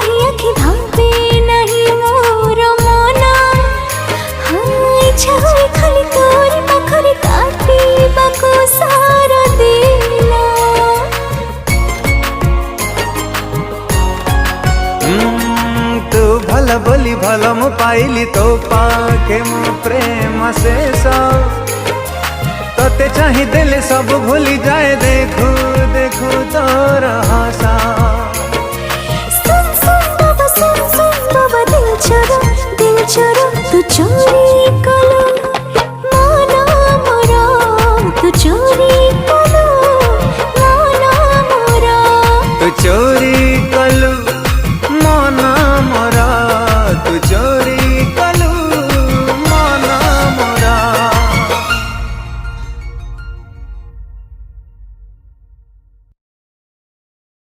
कहीं आखि भावे नहीं मोर मना। हाँ इच्छा हुए खाली तोरी पाखरे काटी बाको सारा दिन। तू भल बोली भल मु पाइली तो पाके मो प्रेम शेष। तोते चाही देले सब भूली जाए देखू देखू तोर हाल।